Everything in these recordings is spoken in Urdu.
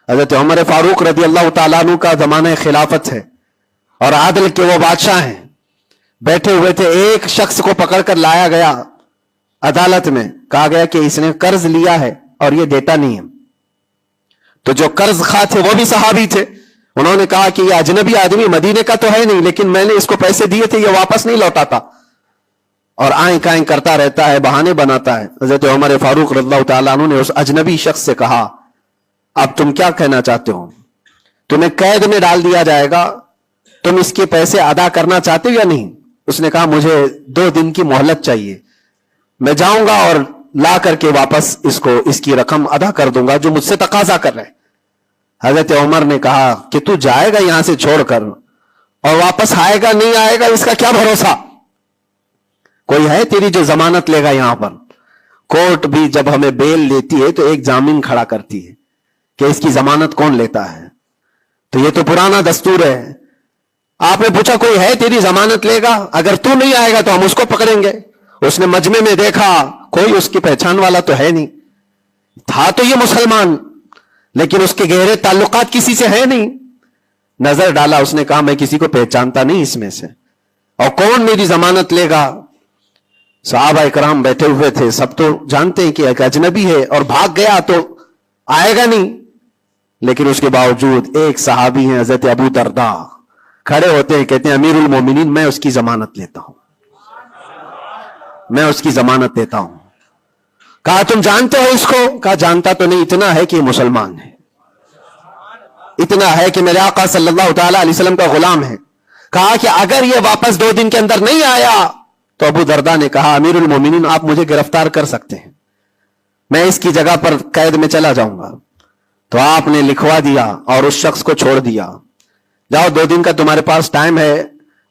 حضرت عمر فاروق رضی اللہ تعالیٰ عنہ کا زمانہ خلافت ہے اور عادل کے وہ بادشاہ ہیں. بیٹھے ہوئے تھے, ایک شخص کو پکڑ کر لایا گیا عدالت میں, کہا گیا کہ اس نے قرض لیا ہے اور یہ دیتا نہیں ہے. تو جو قرض خواہ تھے وہ بھی صحابی تھے, انہوں نے کہا کہ یہ اجنبی آدمی مدینے کا تو ہے نہیں, لیکن میں نے اس کو پیسے دیے تھے, یہ واپس نہیں لوٹاتا اور آئیں کائیں کرتا رہتا ہے, بہانے بناتا ہے. حضرت عمر فاروق رضی اللہ تعالیٰ عنہ نے اس اجنبی شخص سے کہا اب تم کیا کہنا چاہتے ہو؟ تمہیں قید میں ڈال دیا جائے گا, تم اس کے پیسے ادا کرنا چاہتے ہو یا نہیں؟ اس نے کہا مجھے 2 دن کی مہلت چاہیے, میں جاؤں گا اور لا کر کے واپس اس کی رقم ادا کر دوں گا جو مجھ سے تقاضا کر رہے. حضرت عمر نے کہا کہ تو جائے گا یہاں سے چھوڑ کر اور واپس آئے گا نہیں آئے گا, اس کا کیا بھروسہ؟ کوئی ہے تیری جو ضمانت لے گا؟ یہاں پر کورٹ بھی جب ہمیں بیل لیتی ہے تو ایک ضامن کھڑا کرتی ہے کہ اس کی ضمانت کون لیتا ہے. تو یہ تو پرانا دستور ہے. آپ نے پوچھا کوئی ہے تیری ضمانت لے گا؟ اگر تو نہیں آئے گا تو ہم اس کو پکڑیں گے. اس نے مجمع میں دیکھا کوئی اس کی پہچان والا تو ہے نہیں, تھا تو یہ مسلمان لیکن اس کے گہرے تعلقات کسی سے ہے نہیں. نظر ڈالا, اس نے کہا میں کسی کو پہچانتا نہیں اس میں سے, اور کون میری ضمانت لے گا؟ صحابہ اکرام بیٹھے ہوئے تھے, سب تو جانتے ہیں کہ ایک اجنبی ہے اور بھاگ گیا تو آئے گا نہیں. لیکن اس کے باوجود ایک صحابی ہیں حضرت ابو درداء, کھڑے ہوتے ہیں, کہتے ہیں امیر المومنین میں اس کی ضمانت لیتا ہوں, میں اس کی ضمانت دیتا ہوں. کہا تم جانتے ہو اس کو؟ کہا جانتا تو نہیں, اتنا ہے کہ یہ مسلمان ہے, اتنا ہے کہ میرے آقا صلی اللہ تعالی علیہ وسلم کا غلام ہے. کہا کہ اگر یہ واپس 2 دن کے اندر نہیں آیا تو ابو درداء نے کہا امیر المومنین آپ مجھے گرفتار کر سکتے ہیں, میں اس کی جگہ پر قید میں چلا جاؤں گا. تو آپ نے لکھوا دیا اور اس شخص کو چھوڑ دیا, جاؤ 2 دن کا تمہارے پاس ٹائم ہے,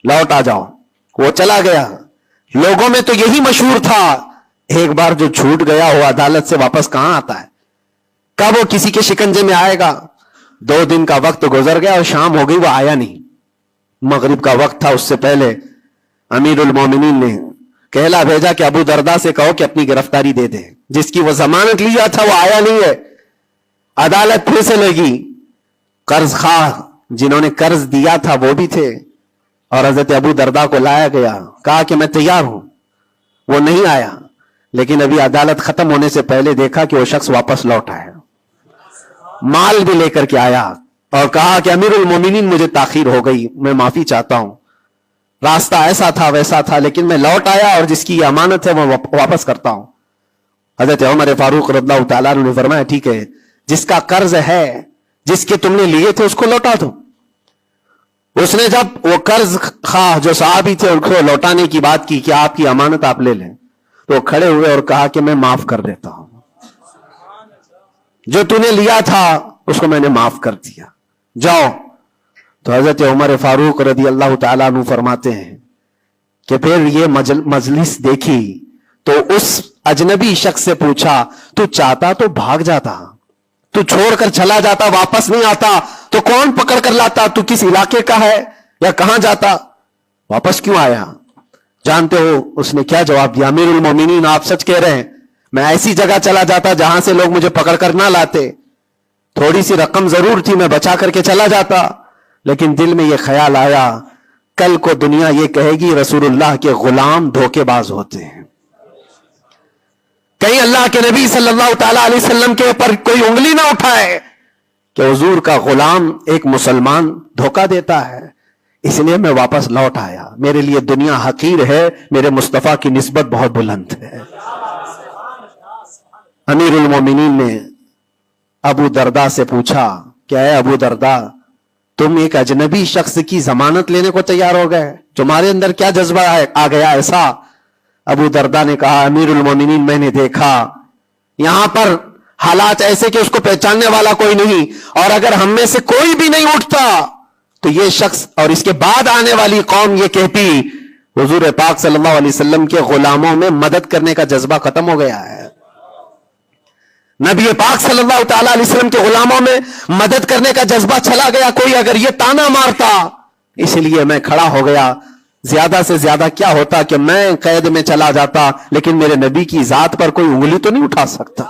لوٹ آ جاؤ. وہ چلا گیا. لوگوں میں تو یہی مشہور تھا, ایک بار جو چھوٹ گیا وہ عدالت سے واپس کہاں آتا ہے؟ کب وہ کسی کے شکنجے میں آئے گا؟ 2 دن کا وقت گزر گیا اور شام ہو گئی, وہ آیا نہیں. مغرب کا وقت تھا, اس سے پہلے امیر المومنین نے کہلا بھیجا کہ ابو درداء سے کہو کہ اپنی گرفتاری دے دے. جس کی وہ ضمانت لیا تھا وہ آیا نہیں ہے. عدالت پھر سے لگی, قرض خواہ جنہوں نے قرض دیا تھا وہ بھی تھے, اور حضرت ابو درداء کو لایا گیا. کہا کہ میں تیار ہوں. وہ نہیں آیا, لیکن ابھی عدالت ختم ہونے سے پہلے دیکھا کہ وہ شخص واپس لوٹ آیا, مال بھی لے کر کے آیا, اور کہا کہ امیر المومنین مجھے تاخیر ہو گئی, میں معافی چاہتا ہوں, راستہ ایسا تھا ویسا تھا, لیکن میں لوٹ آیا اور جس کی امانت ہے وہ واپس کرتا ہوں. حضرت عمر فاروق رضی اللہ تعالیٰ عنہ نے فرمایا ٹھیک ہے, جس کا قرض ہے, جس کے تم نے لیے تھے اس کو لوٹا دو. اس نے جب وہ قرض خواہ جو صحابی تھے ان کو لوٹانے کی بات کی کہ آپ کی امانت آپ لے لیں, تو وہ کھڑے ہوئے اور کہا کہ میں معاف کر دیتا ہوں, جو تو نے لیا تھا اس کو میں نے معاف کر دیا, جاؤ. تو حضرت عمر فاروق رضی اللہ تعالیٰ عنہ فرماتے ہیں کہ پھر یہ مجلس دیکھی تو اس اجنبی شخص سے پوچھا تو چاہتا تو بھاگ جاتا, تو چھوڑ کر چلا جاتا, واپس نہیں آتا تو کون پکڑ کر لاتا؟ تو کس علاقے کا ہے یا کہاں جاتا؟ واپس کیوں آیا؟ جانتے ہو اس نے کیا جواب دیا؟ امیر المومنین آپ سچ کہہ رہے ہیں, میں ایسی جگہ چلا جاتا جہاں سے لوگ مجھے پکڑ کر نہ لاتے, تھوڑی سی رقم ضرور تھی, میں بچا کر کے چلا جاتا, لیکن دل میں یہ خیال آیا کل کو دنیا یہ کہے گی رسول اللہ کے غلام دھوکے باز ہوتے ہیں, کہیں اللہ کے نبی صلی اللہ تعالی علیہ وسلم کے اوپر کوئی انگلی نہ اٹھائے کہ حضور کا غلام ایک مسلمان دھوکہ دیتا ہے. اس لیے میں واپس لوٹ آیا, میرے لیے دنیا حقیر ہے, میرے مصطفیٰ کی نسبت بہت بلند ہے. امیر المومنین نے ابو درداء سے پوچھا کہ اے ابو درداء, تم ایک اجنبی شخص کی ضمانت لینے کو تیار ہو گئے, تمہارے اندر کیا جذبہ آ گیا ایسا؟ ابو درداء نے کہا امیر المومنین میں نے دیکھا یہاں پر حالات ایسے کہ اس کو پہچاننے والا کوئی نہیں, اور اگر ہم میں سے کوئی بھی نہیں اٹھتا تو یہ شخص اور اس کے بعد آنے والی قوم یہ کہتی حضور پاک صلی اللہ علیہ وسلم کے غلاموں میں مدد کرنے کا جذبہ ختم ہو گیا ہے, نبی پاک صلی اللہ تعالی علیہ وسلم کے غلاموں میں مدد کرنے کا جذبہ چلا گیا. کوئی اگر یہ تانا مارتا, اس لیے میں کھڑا ہو گیا. زیادہ سے زیادہ کیا ہوتا کہ میں قید میں چلا جاتا, لیکن میرے نبی کی ذات پر کوئی انگلی تو نہیں اٹھا سکتا.